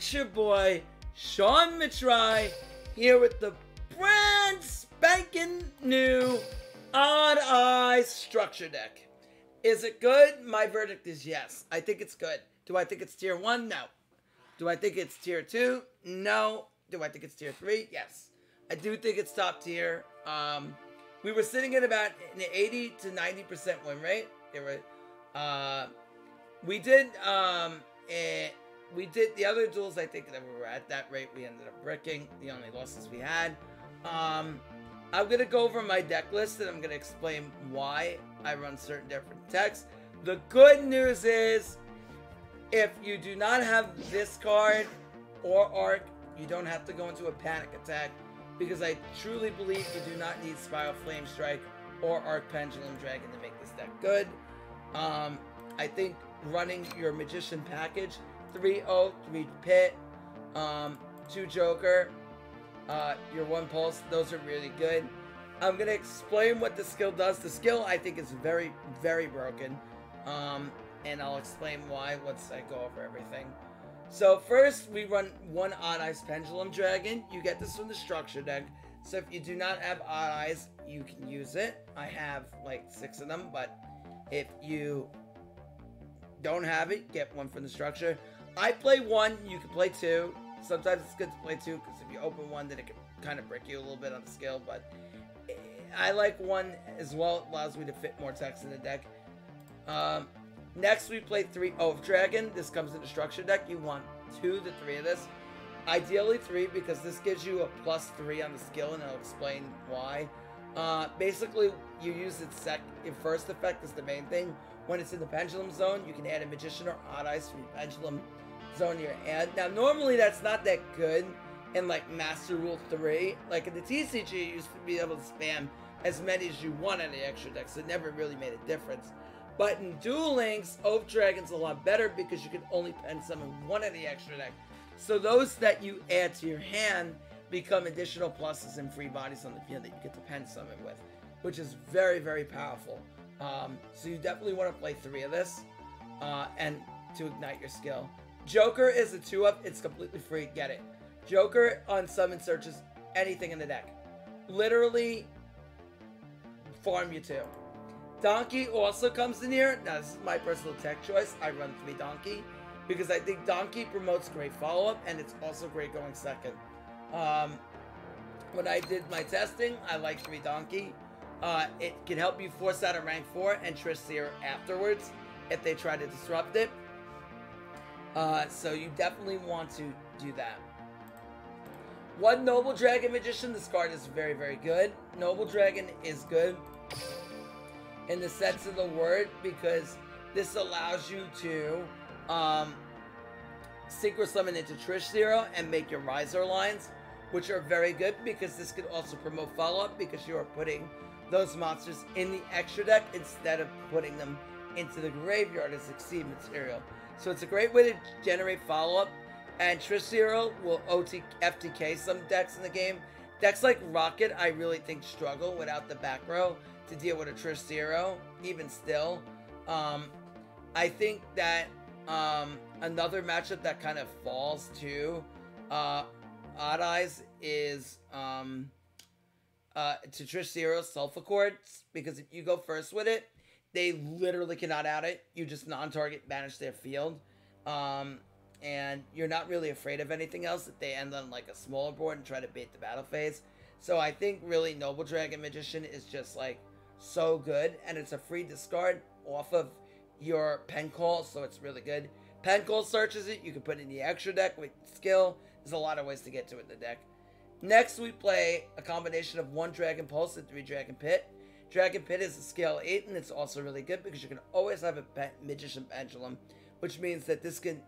It's your boy, Sean Matrai, here with the brand spanking new Odd Eyes structure deck. Is it good? My verdict is yes. I think it's good. Do I think it's tier 1? No. Do I think it's tier 2? No. Do I think it's tier 3? Yes. I do think it's top tier. We were sitting at about an 80 to 90% win rate. We did the other duels. I think that we were at that rate. We ended up bricking. The only losses we had. I'm gonna go over my deck list and I'm gonna explain why I run certain different decks. The good news is, if you do not have this card or Arc, you don't have to go into a panic attack, because I truly believe you do not need Spiral Flame Strike or Arc Pendulum Dragon to make this deck good. I think running your Magician package, 3-0, 3 Pit, 2 Joker, your 1 Pulse, those are really good. I'm going to explain what the skill does. The skill, I think, is very, very broken. And I'll explain why once I go over everything. So first, we run 1 Odd Eyes Pendulum Dragon. You get this from the structure deck. So if you do not have Odd Eyes, you can use it. I have like 6 of them, but if you don't have it, get 1 from the structure. I play 1, you can play 2. Sometimes it's good to play 2, because if you open 1, then it can kind of brick you a little bit on the skill, but I like 1 as well. It allows me to fit more text in the deck. Next, we play 3 Oath Dragon. This comes in the structure deck. You want 2 to 3 of this. Ideally 3, because this gives you a +3 on the skill, and I'll explain why. Basically, you use its first effect is the main thing. When it's in the Pendulum Zone, you can add a Magician or Odd Eyes from the Pendulum Zone to your hand. Now, normally that's not that good in like Master Rule 3. Like in the TCG, you used to be able to spam as many as you want on the extra deck, so it never really made a difference. But in Duel Links, Oath Dragon's a lot better, because you can only pen summon 1 of the extra deck. So those that you add to your hand become additional pluses and free bodies on the field that you get to pen summon with, which is very, very powerful. So you definitely want to play 3 of this, and to ignite your skill. Joker is a 2-up. It's completely free. Get it. Joker on summon searches anything in the deck. Literally farm you 2. Donkey also comes in here. Now, this is my personal tech choice. I run 3 Donkey, because I think Donkey promotes great follow-up, and it's also great going second. When I did my testing, I like 3 Donkey. It can help you force out a rank 4 and Trish Seer afterwards if they try to disrupt it. So you definitely want to do that. 1 Noble Dragon Magician. This card is very, very good. Noble Dragon is good in the sense of the word, because this allows you to Synchro Summon into Trish Zero and make your Riser lines, which are very good, because this could also promote follow-up, because you are putting those monsters in the extra deck instead of putting them into the graveyard as Exceed material. So it's a great way to generate follow-up, and Trish Zero will FTK some decks in the game. Decks like Rocket, I really think, struggle without the back row to deal with a Trish Zero, even still. I think that another matchup that kind of falls to Odd Eyes is to Trish Zero Sulfur Quartz, because if you go first with it, they literally cannot out it. You just non-target banish their field. And you're not really afraid of anything else if they end on like a smaller board and try to bait the battle phase. So I think really Noble Dragon Magician is just like so good, and it's a free discard off of your pen call, so it's really good. Pen call searches it, you can put it in the extra deck with skill. There's a lot of ways to get to it in the deck. Next, we play a combination of 1 Dragon Pulse and 3 Dragon Pit. Dragon Pit is a scale 8, and it's also really good because you can always have a Magician Pendulum, which means that this can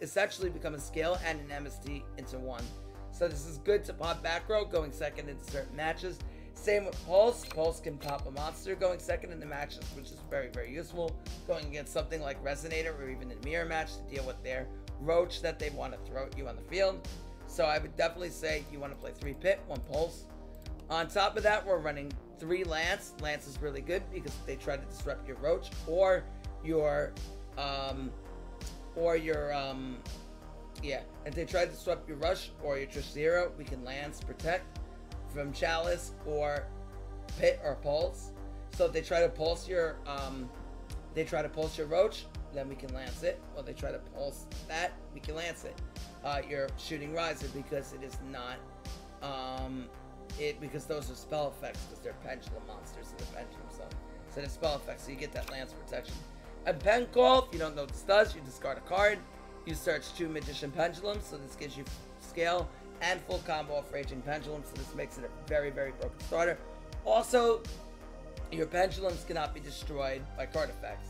essentially become a scale and an MST into 1. So this is good to pop back row going second into certain matches. Same with Pulse. Pulse can pop a monster going second in the matches, which is very, very useful. Going against something like Resonator or even a mirror match to deal with their roach that they want to throw at you on the field. So I would definitely say you want to play 3 Pit, 1 Pulse. On top of that, we're running 3 Lance. Lance is really good because if they try to disrupt your roach or your Yeah, if they try to disrupt your rush or your Trish Zero, we can Lance Protect from Chalice or Pit or Pulse. So if they try to pulse your Roach, then we can Lance it. Or they try to pulse that, we can Lance it. Your Shooting Riser, because it is not because those are spell effects, because they're pendulum monsters in the pendulum zone. So they're spell effects, so you get that Lance protection. And Pen Call, if you don't know what this does, you discard a card. You search 2 Magician Pendulums, so this gives you scale and full combo of Raging Pendulum, so this makes it a very, very broken starter. Also, your Pendulums cannot be destroyed by card effects.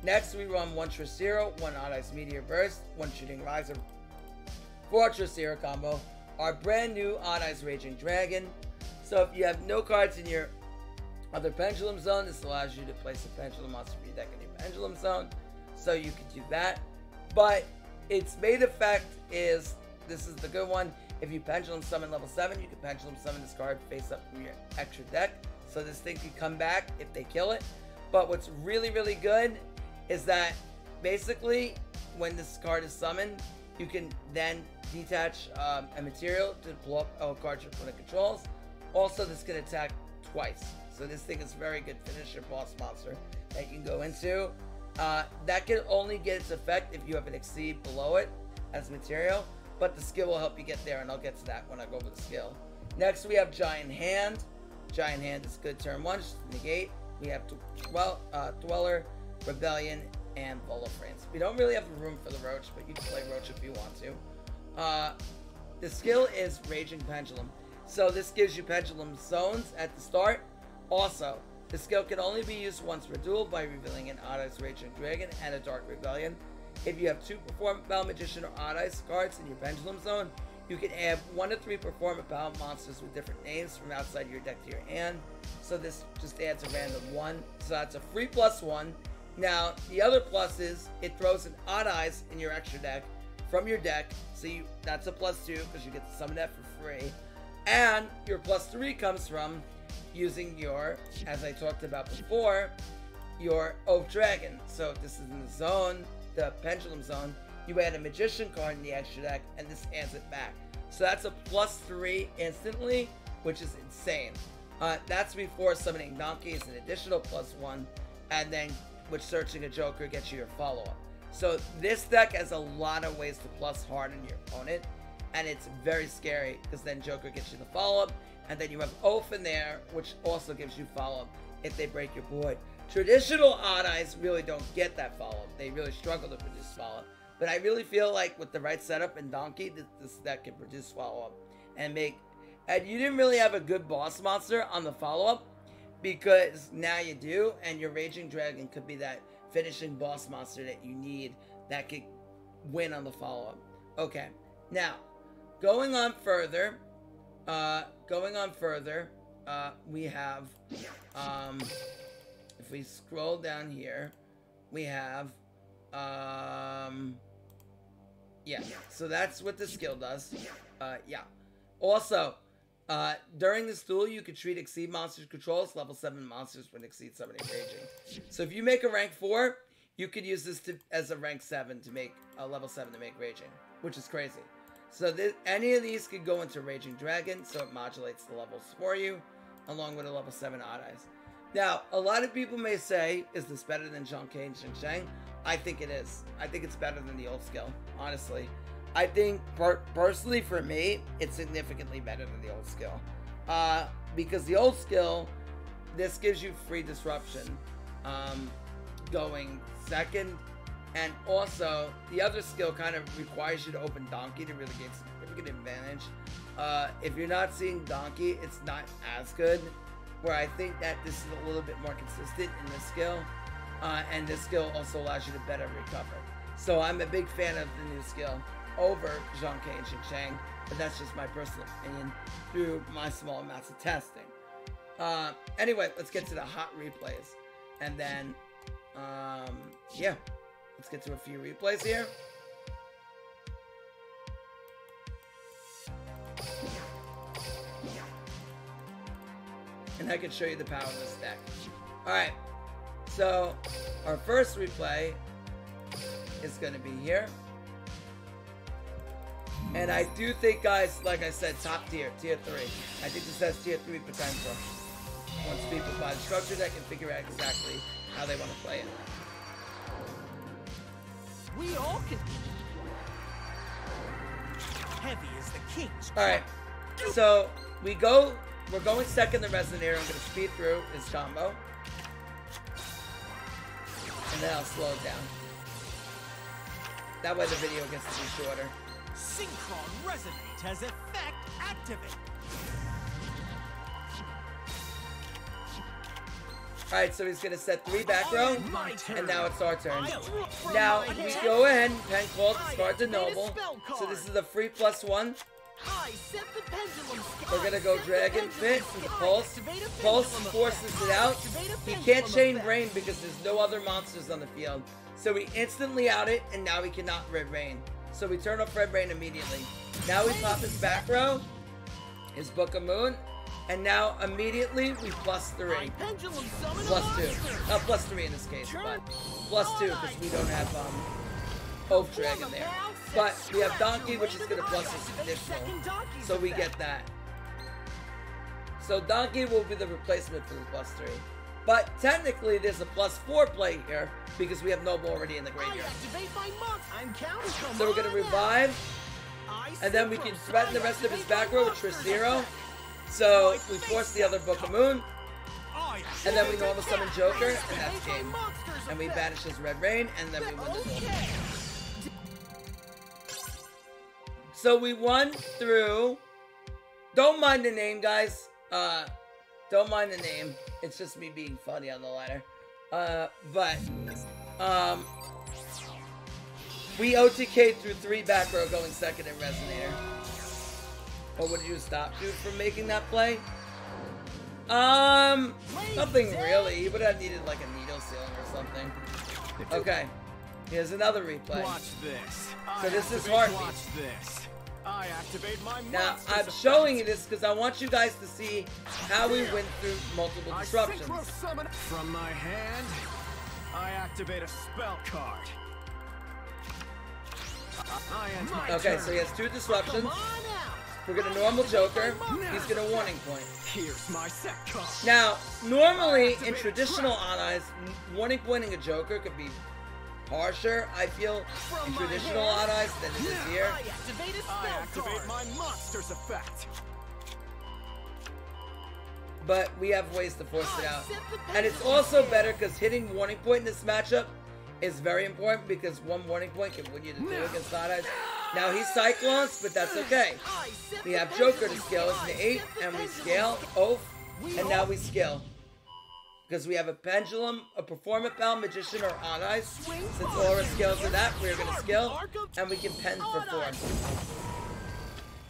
Next, we run 1 Trish Zero, 1 Odd Eyes Meteor Burst, 1 Shooting Riser, 4 Trish Zero combo, our brand new Odd Eyes Raging Dragon. So if you have no cards in your other Pendulum Zone, this allows you to place a Pendulum monster for your deck in your Pendulum Zone, so you can do that. But its main effect is, this is the good one, if you Pendulum Summon level 7, you can Pendulum Summon this card face up from your extra deck, so this thing can come back if they kill it. But what's really, really good is that basically when this card is summoned, you can then detach a material to blow up a card your opponent controls. Also, this can attack twice, so this thing is a very good finisher boss monster that you can go into. That can only get its effect if you have an Exceed below it as material, but the skill will help you get there, and I'll get to that when I go over the skill. Next, we have Giant Hand. Giant Hand is good turn 1, just negate. We have Dweller, Rebellion, and Volafrains. We don't really have the room for the Roach, but you can play Roach if you want to. The skill is Raging Pendulum. So this gives you Pendulum Zones at the start. Also, the skill can only be used once per duel by revealing an Odd Eyes Raging Dragon and a Dark Rebellion. If you have 2 Performant Battle Magician or Odd Eyes cards in your Pendulum Zone, you can add 1 to 3 Performant Battle monsters with different names from outside your deck to your hand. So this just adds a random 1. So that's a free +1. Now, the other plus is it throws an Odd Eyes in your extra deck from your deck. So that's a +2 because you get to summon that for free. And your +3 comes from using your, as I talked about before, your Oak Dragon. So if this is in the zone, the Pendulum Zone, you add a Magician card in the extra deck, and this adds it back. So that's a +3 instantly, which is insane. That's before summoning Donkey is an additional +1, and then with searching a Joker gets you your follow-up. So this deck has a lot of ways to plus harden your opponent, and it's very scary because then Joker gets you the follow-up, and then you have Oath in there, which also gives you follow-up if they break your board. Traditional Odd Eyes really don't get that follow-up. They really struggle to produce follow-up. But I really feel like with the right setup and Donkey, this deck can produce follow-up and make... And you didn't really have a good boss monster on the follow-up, because now you do, and your Raging Dragon could be that finishing boss monster that you need that could win on the follow-up. Okay, now, going on further, we have, if we scroll down here, we have, yeah, so that's what the skill does. Yeah. Also, during this duel, you could treat Exceed monsters controls level 7 monsters when Exceed summoning Raging. So if you make a rank 4, you could use this as a rank 7 to make a level 7 to make Raging, which is crazy. So any of these could go into Raging Dragon, so it modulates the levels for you, along with a level 7 Odd Eyes. Now, a lot of people may say, is this better than Zhongke and Xingsheng? I think it is. I think it's better than the old skill, honestly. I think, personally for me, it's significantly better than the old skill. Because the old skill, this gives you free disruption going second. And also, the other skill kind of requires you to open Donkey to really get significant advantage. If you're not seeing Donkey, it's not as good. Where I think that this is a little bit more consistent in this skill. And this skill also allows you to better recover. So I'm a big fan of the new skill over Zhongke and Xingsheng, but that's just my personal opinion through my small amounts of testing. Anyway, let's get to the hot replays. And then, yeah, let's get to a few replays here. And I can show you the power of this deck. Alright, so our first replay is going to be here. And I do think, guys, like I said, top tier, tier 3. I think this has tier 3 potential. Once people buy the structure deck and figure out exactly how they want to play it. We all can. Heavy is the king's. Alright, so we're going second to Resonator. I'm going to speed through his combo. And then I'll slow it down. That way the video gets to be shorter. Synchron Resonate has effect activate. Alright, so he's gonna set 3 back row, and now it's our turn. Now, we go ahead and pen call to start the Noble. So this is a free +1. We're gonna go Dragon Fit into Pulse. Pulse forces it out. He can't chain Rain because there's no other monsters on the field. So we instantly out it, and now we cannot Red Rain. So we turn off Red Rain immediately. Now we pop his back row, his Book of Moon, and now immediately we +3. +2. Not +3 in this case, but +2 because we don't have Oath Dragon there. But we have Donkey, which is going to plus us additional. So we get that. So Donkey will be the replacement for the +3. But technically there's a +4 play here because we have Noble already in the graveyard. So we're going to revive. And then we can threaten the rest of his back row with Trish 0. So we force the other Book of Moon. And then we normal summon Joker, and that's game. And we banish his Red Rain, and then we win the duel. So we won through... Don't mind the name, guys. Don't mind the name. It's just me being funny on the ladder. We OTK'd through 3 back row going second in Resonator. Or would you stop you from making that play? Nothing really. He would have needed like a needle ceiling or something. Okay. Here's another replay. Watch this. So this is Heartbeat. Watch this. I activate my now, I'm showing you this because I want you guys to see how we went through multiple disruptions. From my hand, I activate a spell card. Okay, so he has 2 disruptions. We're gonna normal Joker. He's gonna Warning Point. Here's my set card. Now, normally in traditional Odd-Eyes, Warning Pointing a Joker could be harsher, I feel, in traditional Odd-Eyes than it is here. I activate my monster's effect. But we have ways to force it out. And it's also better because hitting Warning Point in this matchup is very important because 1 Warning Point can win you the 2 against Odd-Eyes. Now he's Cyclones, but that's okay. We have Joker to scale as an 8, and we scale Oath, and now we scale. Because we have a Pendulum, a Performapal, Magician, or Odd-Eyes. Since all our scales are that, we're going to scale, and we can pen for 4.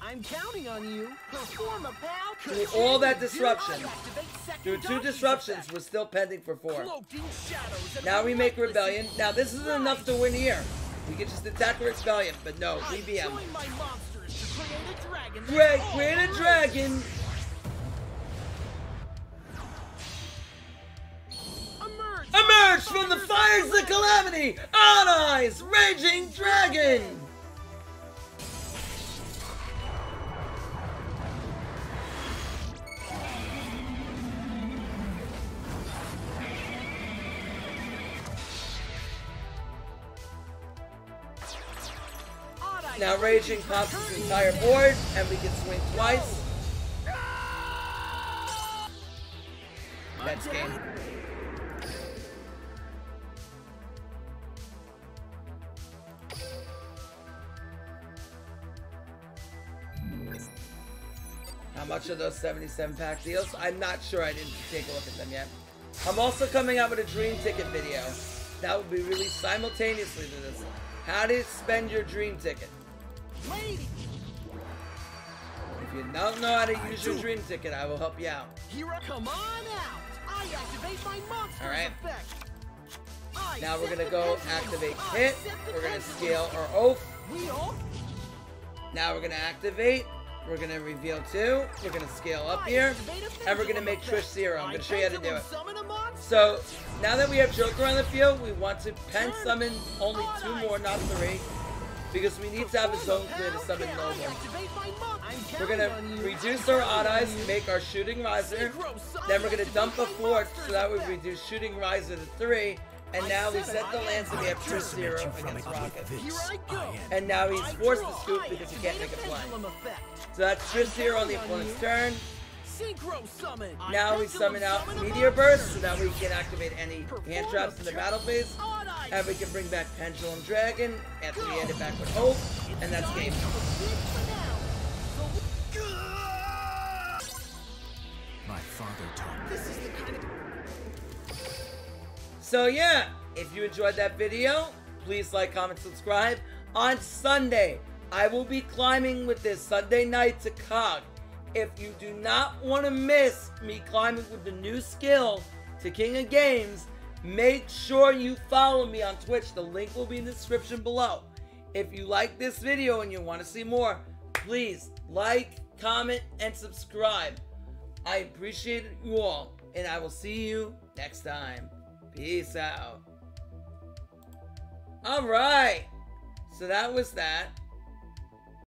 I'm counting on you. Through all that disruption, through 2 disruptions, we're still pending for 4. Now we make Rebellion. Now this isn't enough to win here. We can just attack Rebellion, but no, BBM. Great, create a dragon! Emerge from the fires of calamity! Odd-Eyes, Raging Dragon! Now Raging pops his entire board, and we can swing twice. That's game. How much are those 77 pack deals? I'm not sure. I didn't take a look at them yet. I'm also coming out with a Dream Ticket video. That will be released simultaneously to this. How to spend your Dream Ticket. If you don't know how to use your Dream Ticket, I will help you out. Come on out! I activate my monster's effect. Now we're gonna go activate Hit. We're gonna scale our Oath. Now we're gonna activate. We're gonna reveal 2. We're gonna scale up here, and we're gonna make Trish 0. I'm gonna show you how to do it. So now that we have Joker on the field, we want to pen summon only 2 more, not 3. because we need to have a zone clear to summon Noble. We're gonna reduce our odd eyes, make our shooting riser. Then we're gonna dump a 4 so that we reduce shooting riser to 3. And now we set the lands and we have Trish 0 against Rocket. And now he's forced to scoop because he can't make a play. So that's Trish 0 on the opponent's turn. Now we summon out Meteor Burst so that we can activate any hand traps in the battle phase. And we can bring back Pendulum Dragon after we end it back with Hope. And that's game. My father taught me. So yeah, if you enjoyed that video, please like, comment, subscribe. On Sunday, I will be climbing with this Sunday night to Cog. If you do not want to miss me climbing with the new skill to King of Games, make sure you follow me on Twitch. The link will be in the description below. If you like this video and you want to see more, please like, comment, and subscribe. I appreciate you all, and I will see you next time. Peace out. Alright, so that was that.